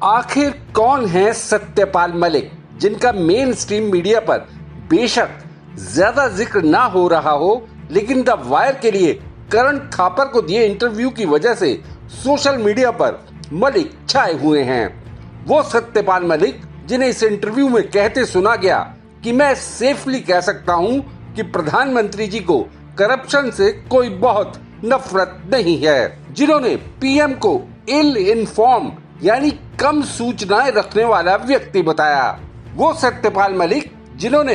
आखिर कौन है सत्यपाल मलिक, जिनका मेन स्ट्रीम मीडिया पर बेशक ज्यादा जिक्र ना हो रहा हो, लेकिन द वायर के लिए करण थापर को दिए इंटरव्यू की वजह से सोशल मीडिया पर मलिक छाए हुए हैं। वो सत्यपाल मलिक जिन्हें इस इंटरव्यू में कहते सुना गया कि मैं सेफली कह सकता हूं कि प्रधानमंत्री जी को करप्शन से कोई बहुत नफरत नहीं है, जिन्होंने पीएम को इल इन्फॉर्म्ड यानी कम सूचनाएं रखने वाला व्यक्ति बताया। वो सत्यपाल मलिक जिन्होंने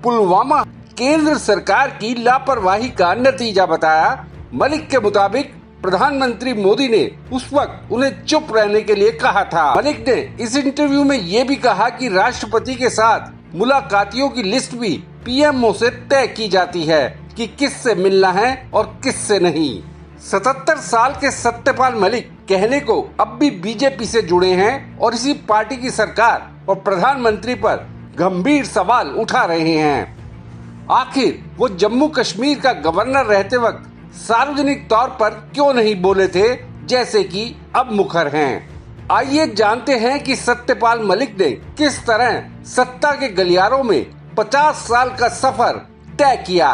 पुलवामा केंद्र सरकार की लापरवाही का नतीजा बताया। मलिक के मुताबिक प्रधानमंत्री मोदी ने उस वक्त उन्हें चुप रहने के लिए कहा था। मलिक ने इस इंटरव्यू में ये भी कहा कि राष्ट्रपति के साथ मुलाकातियों की लिस्ट भी पीएमओ से तय की जाती है कि किससे मिलना है और किससे नहीं। 77 साल के सत्यपाल मलिक कहने को अब भी बीजेपी से जुड़े हैं और इसी पार्टी की सरकार और प्रधानमंत्री पर गंभीर सवाल उठा रहे हैं। आखिर वो जम्मू कश्मीर का गवर्नर रहते वक्त सार्वजनिक तौर पर क्यों नहीं बोले थे, जैसे कि अब मुखर हैं। आइए जानते हैं कि सत्यपाल मलिक ने किस तरह सत्ता के गलियारों में 50 साल का सफर तय किया।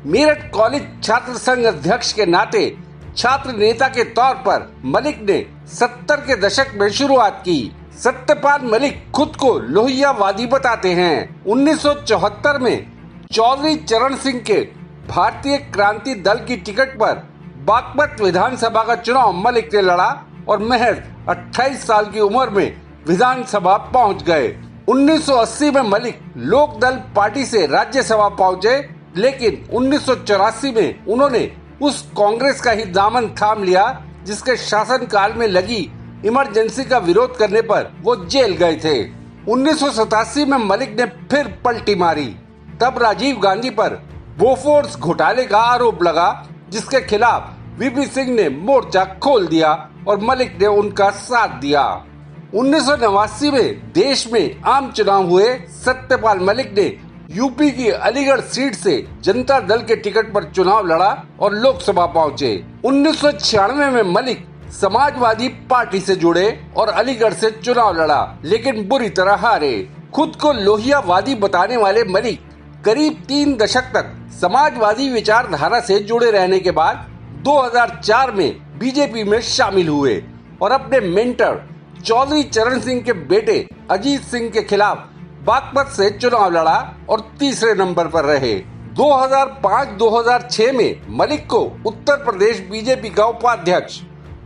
मेरठ कॉलेज छात्र संघ अध्यक्ष के नाते छात्र नेता के तौर पर मलिक ने 70 के दशक में शुरुआत की। सत्यपाल मलिक खुद को लोहियावादी बताते हैं। 1974 में चौधरी चरण सिंह के भारतीय क्रांति दल की टिकट पर बागपत विधानसभा का चुनाव मलिक ने लड़ा और महज 28 साल की उम्र में विधानसभा पहुंच गए। 1980 में मलिक लोक दल पार्टी से राज्यसभा पहुंचे, लेकिन 1984 में उन्होंने उस कांग्रेस का ही दामन थाम लिया जिसके शासनकाल में लगी इमरजेंसी का विरोध करने पर वो जेल गए थे। 1987 में मलिक ने फिर पलटी मारी। तब राजीव गांधी पर बोफोर्स घोटाले का आरोप लगा, जिसके खिलाफ वीपी सिंह ने मोर्चा खोल दिया और मलिक ने उनका साथ दिया। 1989 में देश में आम चुनाव हुए। सत्यपाल मलिक ने यूपी की अलीगढ़ सीट से जनता दल के टिकट पर चुनाव लड़ा और लोकसभा पहुंचे। 1996 में मलिक समाजवादी पार्टी से जुड़े और अलीगढ़ से चुनाव लड़ा, लेकिन बुरी तरह हारे। खुद को लोहियावादी बताने वाले मलिक करीब 3 दशक तक समाजवादी विचारधारा से जुड़े रहने के बाद 2004 में बीजेपी में शामिल हुए और अपने मेंटर चौधरी चरण सिंह के बेटे अजीत सिंह के खिलाफ बागपत से चुनाव लड़ा और तीसरे नंबर पर रहे। 2005-2006 में मलिक को उत्तर प्रदेश बीजेपी का उपाध्यक्ष,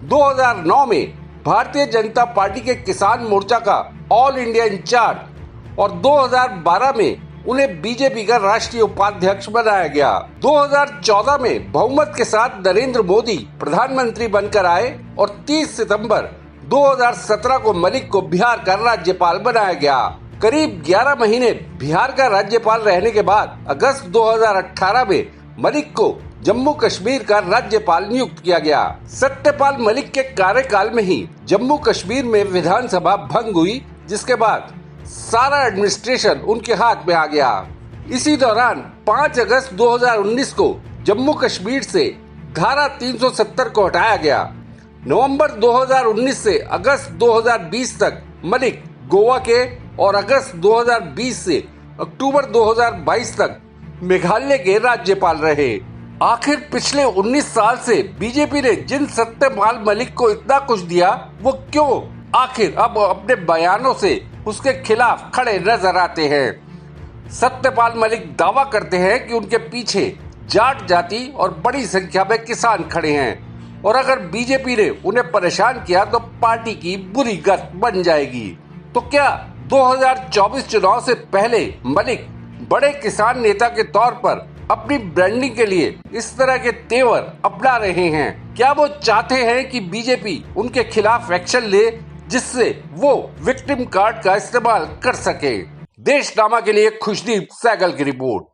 2009 में भारतीय जनता पार्टी के किसान मोर्चा का ऑल इंडिया इंचार्ज और 2012 में उन्हें बीजेपी का राष्ट्रीय उपाध्यक्ष बनाया गया। 2014 में बहुमत के साथ नरेंद्र मोदी प्रधानमंत्री बनकर आए और 30 सितंबर 2017 को मलिक को बिहार का राज्यपाल बनाया गया। करीब 11 महीने बिहार का राज्यपाल रहने के बाद अगस्त 2018 में मलिक को जम्मू कश्मीर का राज्यपाल नियुक्त किया गया। सत्यपाल मलिक के कार्यकाल में ही जम्मू कश्मीर में विधानसभा भंग हुई, जिसके बाद सारा एडमिनिस्ट्रेशन उनके हाथ में आ गया। इसी दौरान 5 अगस्त 2019 को जम्मू कश्मीर से धारा 370 को हटाया गया। नवंबर 2019 से अगस्त 2020 तक मलिक गोवा के और अगस्त 2020 से अक्टूबर 2022 तक मेघालय के राज्यपाल रहे। आखिर पिछले 19 साल से बीजेपी ने जिन सत्यपाल मलिक को इतना कुछ दिया, वो क्यों आखिर अब अपने बयानों से उसके खिलाफ खड़े नजर आते हैं। सत्यपाल मलिक दावा करते हैं कि उनके पीछे जाट जाति और बड़ी संख्या में किसान खड़े हैं और अगर बीजेपी ने उन्हें परेशान किया तो पार्टी की बुरी गत बन जाएगी। तो क्या 2024 चुनाव से पहले मलिक बड़े किसान नेता के तौर पर अपनी ब्रांडिंग के लिए इस तरह के तेवर अपना रहे हैं? क्या वो चाहते हैं कि बीजेपी उनके खिलाफ एक्शन ले, जिससे वो विक्टिम कार्ड का इस्तेमाल कर सके? देशनामा के लिए खुशदीप सहगल की रिपोर्ट।